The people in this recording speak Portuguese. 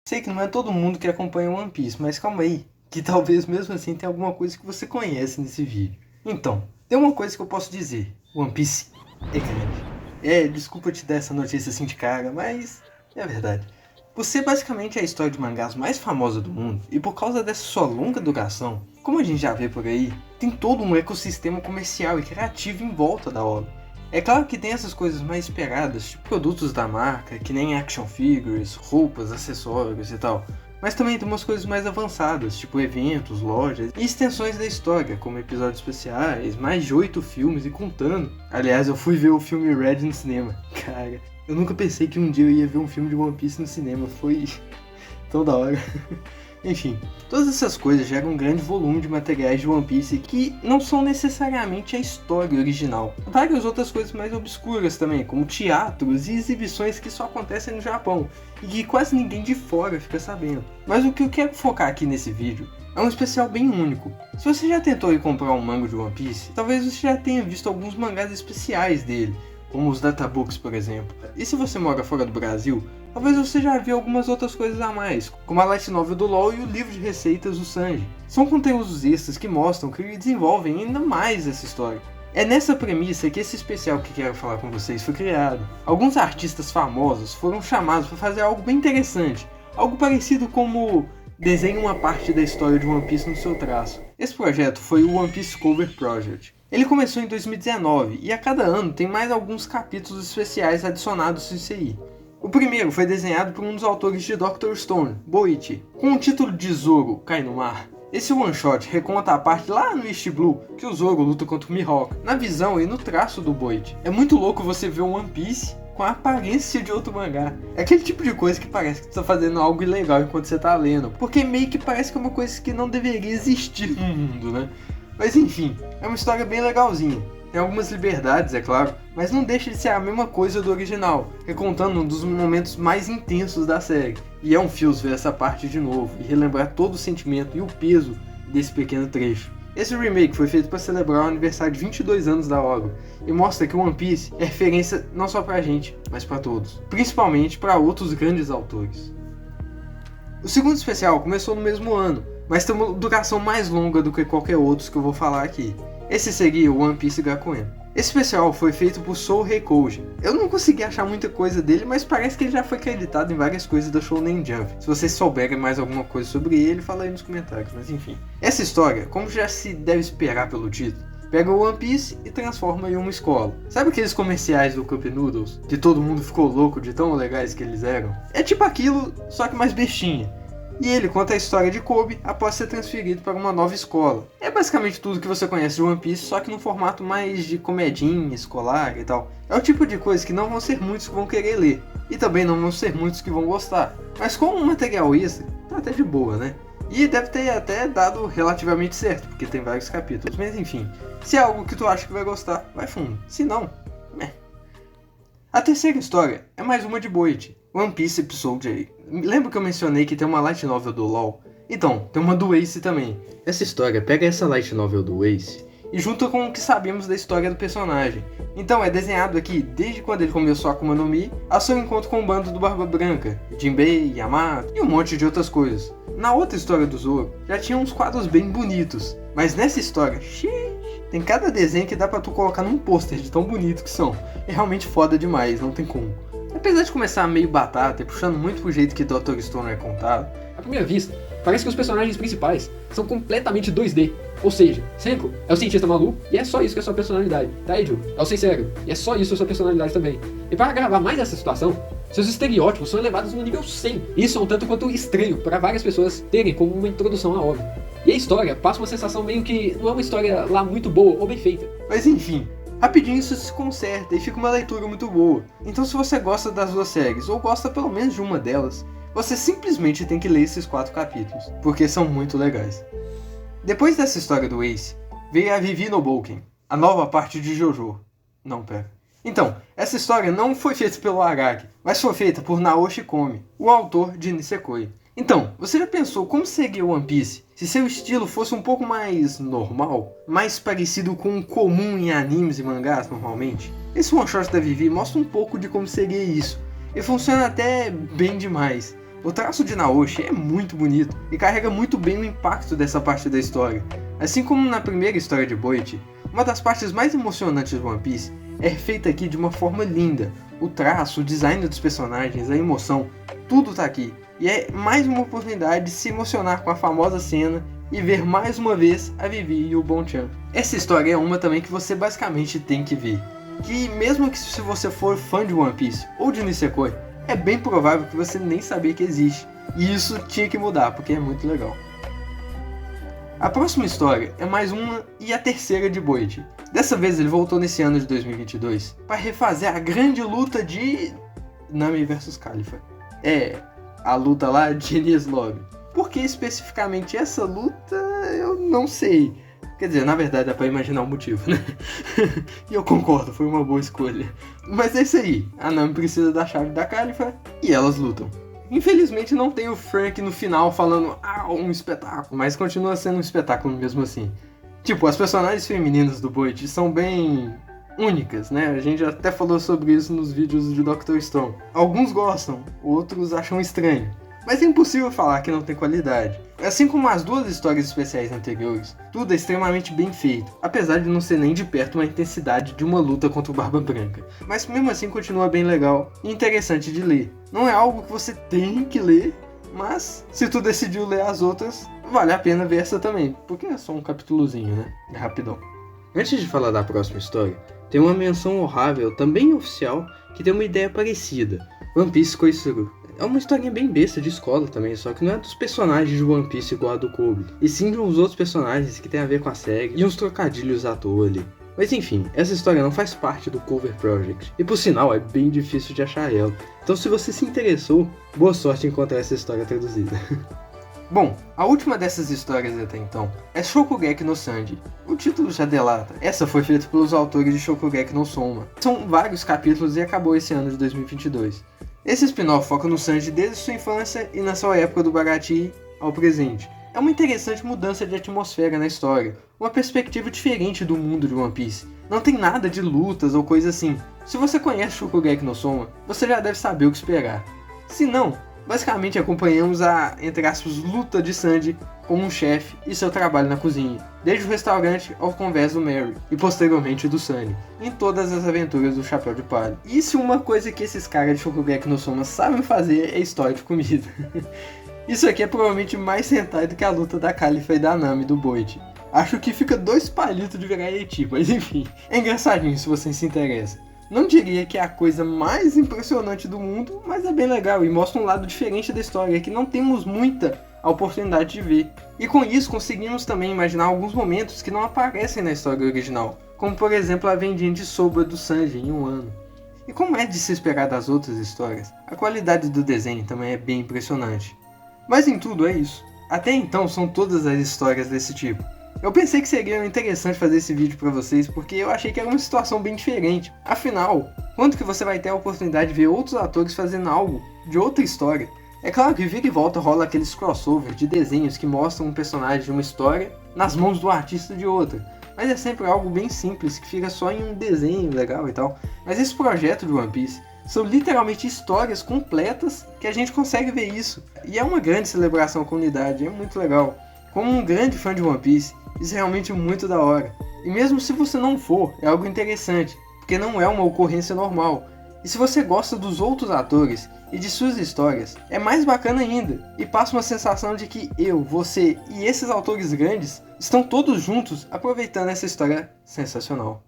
Sei que não é todo mundo que acompanha One Piece, mas calma aí, que talvez mesmo assim tenha alguma coisa que você conhece nesse vídeo. Então, tem uma coisa que eu posso dizer: One Piece é grande. Desculpa te dar essa notícia assim de cara, mas é a verdade. Por ser basicamente a história de mangás mais famosa do mundo, e por causa dessa sua longa duração, como a gente já vê por aí, tem todo um ecossistema comercial e criativo em volta da obra. É claro que tem essas coisas mais esperadas, tipo produtos da marca, que nem action figures, roupas, acessórios e tal. Mas também tem umas coisas mais avançadas, tipo eventos, lojas e extensões da história, como episódios especiais, mais de 8 filmes e contando. Aliás, eu fui ver o filme Red no cinema. Cara, eu nunca pensei que um dia eu ia ver um filme de One Piece no cinema, foi tão da hora. Enfim, todas essas coisas geram um grande volume de materiais de One Piece que não são necessariamente a história original. Várias outras coisas mais obscuras também, como teatros e exibições que só acontecem no Japão e que quase ninguém de fora fica sabendo. Mas o que eu quero focar aqui nesse vídeo é um especial bem único. Se você já tentou ir comprar um manga de One Piece, talvez você já tenha visto alguns mangás especiais dele, como os databooks, por exemplo. E se você mora fora do Brasil, talvez você já viu algumas outras coisas a mais, como a light novel do LoL e o livro de receitas do Sanji. São conteúdos extras que mostram que desenvolvem ainda mais essa história. É nessa premissa que esse especial que quero falar com vocês foi criado. Alguns artistas famosos foram chamados para fazer algo bem interessante, algo parecido como desenhe uma parte da história de One Piece no seu traço. Esse projeto foi o One Piece Cover Project. Ele começou em 2019 e a cada ano tem mais alguns capítulos especiais adicionados nisso aí. O primeiro foi desenhado por um dos autores de Dr. Stone, Boichi, com o título de Zoro Cai no Mar. Esse one-shot reconta a parte lá no East Blue que o Zoro luta contra o Mihawk, na visão e no traço do Boichi. É muito louco você ver o One Piece com a aparência de outro mangá. É aquele tipo de coisa que parece que você tá fazendo algo ilegal enquanto você tá lendo, porque meio que parece que é uma coisa que não deveria existir no mundo, né? Mas enfim, é uma história bem legalzinha. Tem algumas liberdades, é claro, mas não deixa de ser a mesma coisa do original, recontando um dos momentos mais intensos da série. E é um feels ver essa parte de novo e relembrar todo o sentimento e o peso desse pequeno trecho. Esse remake foi feito para celebrar o aniversário de 22 anos da obra e mostra que One Piece é referência não só pra gente, mas pra todos, principalmente para outros grandes autores. O segundo especial começou no mesmo ano, mas tem uma duração mais longa do que qualquer outro que eu vou falar aqui. Esse seria o One Piece Gakuen. Esse especial foi feito por Souhei Koji. Eu não consegui achar muita coisa dele, mas parece que ele já foi acreditado em várias coisas da Shonen Jump. Se vocês souberem mais alguma coisa sobre ele, fala aí nos comentários, mas enfim. Essa história, como já se deve esperar pelo título, pega o One Piece e transforma em uma escola. Sabe aqueles comerciais do Cup Noodles, que todo mundo ficou louco de tão legais que eles eram? É tipo aquilo, só que mais bestinha. E ele conta a história de Kobe após ser transferido para uma nova escola. É basicamente tudo que você conhece de One Piece, só que no formato mais de comedinha, escolar e tal. É o tipo de coisa que não vão ser muitos que vão querer ler, e também não vão ser muitos que vão gostar. Mas como um material extra, tá até de boa, né? E deve ter até dado relativamente certo, porque tem vários capítulos, mas enfim. Se é algo que tu acha que vai gostar, vai fundo. Se não, meh. A terceira história é mais uma de Boichi, One Piece Episode A. Lembra que eu mencionei que tem uma light novel do LoL? Então, tem uma do Ace também. Essa história pega essa light novel do Ace e junta com o que sabemos da história do personagem. Então é desenhado aqui desde quando ele começou a Akuma no Mi, a seu encontro com o bando do Barba Branca, Jinbei, Yamato e um monte de outras coisas. Na outra história do Zoro, já tinha uns quadros bem bonitos, mas nessa história, tem cada desenho que dá pra tu colocar num pôster de tão bonito que são. É realmente foda demais, não tem como. Apesar de começar meio batata e puxando muito pro jeito que Dr. Stone é contado, à primeira vista, parece que os personagens principais são completamente 2D. Ou seja, Senko é o cientista maluco e é só isso que é sua personalidade. Taiju é o sem cérebro e é só isso que é sua personalidade também. E para agravar mais essa situação, seus estereótipos são elevados no nível 100. Isso é um tanto quanto estranho para várias pessoas terem como uma introdução à obra. E a história passa uma sensação meio que não é uma história lá muito boa ou bem feita. Mas enfim, rapidinho isso se conserta e fica uma leitura muito boa. Então se você gosta das duas séries, ou gosta pelo menos de uma delas, você simplesmente tem que ler esses 4 capítulos, porque são muito legais. Depois dessa história do Ace, veio a Vivi no Boken, a nova parte de Jojo. Não, pera. Então, essa história não foi feita pelo Araki, mas foi feita por Naoshi Komi, o autor de Nisekoi. Então, você já pensou como seria One Piece se seu estilo fosse um pouco mais normal? Mais parecido com o comum em animes e mangás normalmente? Esse one shot da Vivi mostra um pouco de como seria isso, e funciona até bem demais. O traço de Naoshi é muito bonito e carrega muito bem o impacto dessa parte da história. Assim como na primeira história de Boichi, uma das partes mais emocionantes do One Piece é feita aqui de uma forma linda. O traço, o design dos personagens, a emoção, tudo tá aqui. E é mais uma oportunidade de se emocionar com a famosa cena e ver mais uma vez a Vivi e o Bonchan. Essa história é uma também que você basicamente tem que ver. Que mesmo que se você for fã de One Piece ou de Nisekoi, é bem provável que você nem sabia que existe. E isso tinha que mudar, porque é muito legal. A próxima história é mais uma e a terceira de Boichi. Dessa vez ele voltou nesse ano de 2022 para refazer a grande luta de Nami vs Califa. A luta lá de Enies Lobby. Por que especificamente essa luta, eu não sei. Quer dizer, na verdade dá pra imaginar o motivo, né? E eu concordo, foi uma boa escolha. Mas é isso aí, a Nami precisa da chave da Califa e elas lutam. Infelizmente não tem o Frank no final falando um espetáculo, mas continua sendo um espetáculo mesmo assim. Tipo, as personagens femininas do Boichi são bem únicas, né? A gente até falou sobre isso nos vídeos de Dr. Stone. Alguns gostam, outros acham estranho. Mas é impossível falar que não tem qualidade. Assim como as duas histórias especiais anteriores, tudo é extremamente bem feito, apesar de não ser nem de perto uma intensidade de uma luta contra o Barba Branca. Mas mesmo assim continua bem legal e interessante de ler. Não é algo que você tem que ler, mas se tu decidiu ler as outras, vale a pena ver essa também, porque é só um capítulozinho, né? É rapidão. Antes de falar da próxima história, tem uma menção honrável, também oficial, que tem uma ideia parecida. One Piece Koizuru. É uma historinha bem besta de escola também, só que não é dos personagens de One Piece igual a do Kobe, e sim de uns outros personagens que tem a ver com a série e uns trocadilhos à toa ali. Mas enfim, essa história não faz parte do Cover Project, e por sinal é bem difícil de achar ela. Então se você se interessou, boa sorte em encontrar essa história traduzida. Bom, a última dessas histórias até então é Shokugeki no Sanji. O título já delata. Essa foi feita pelos autores de Shokugeki no Soma. São vários capítulos e acabou esse ano de 2022. Esse spin-off foca no Sanji desde sua infância e na sua época do Baratie ao presente. É uma interessante mudança de atmosfera na história, uma perspectiva diferente do mundo de One Piece. Não tem nada de lutas ou coisa assim. Se você conhece Shokugeki no Soma, você já deve saber o que esperar. Se não, basicamente acompanhamos a, entre aspas, luta de Sanji como um chefe e seu trabalho na cozinha, desde o restaurante ao convés do Mary e posteriormente do Sunny, em todas as aventuras do Chapéu de Palha. E se uma coisa que esses caras de Shokugeki no Soma sabem fazer é história de comida. Isso aqui é provavelmente mais Sentai do que a luta da Califa e da Nami do Boichi. Acho que fica 2 palitos de variety, mas enfim, é engraçadinho se você se interessa. Não diria que é a coisa mais impressionante do mundo, mas é bem legal e mostra um lado diferente da história que não temos muita oportunidade de ver. E com isso conseguimos também imaginar alguns momentos que não aparecem na história original, como por exemplo a vendinha de soba do Sanji em um ano. E como é de se esperar das outras histórias, a qualidade do desenho também é bem impressionante. Mas em tudo é isso. Até então são todas as histórias desse tipo. Eu pensei que seria interessante fazer esse vídeo pra vocês, porque eu achei que era uma situação bem diferente. Afinal, quando que você vai ter a oportunidade de ver outros atores fazendo algo de outra história? É claro que vira e volta rola aqueles crossover de desenhos que mostram um personagem de uma história nas mãos do artista de outra. Mas é sempre algo bem simples, que fica só em um desenho legal e tal. Mas esse projeto de One Piece são literalmente histórias completas que a gente consegue ver isso. E é uma grande celebração à comunidade, é muito legal. Como um grande fã de One Piece, isso é realmente muito da hora. E mesmo se você não for, é algo interessante, porque não é uma ocorrência normal. E se você gosta dos outros atores e de suas histórias, é mais bacana ainda. E passa uma sensação de que eu, você e esses autores grandes estão todos juntos aproveitando essa história sensacional.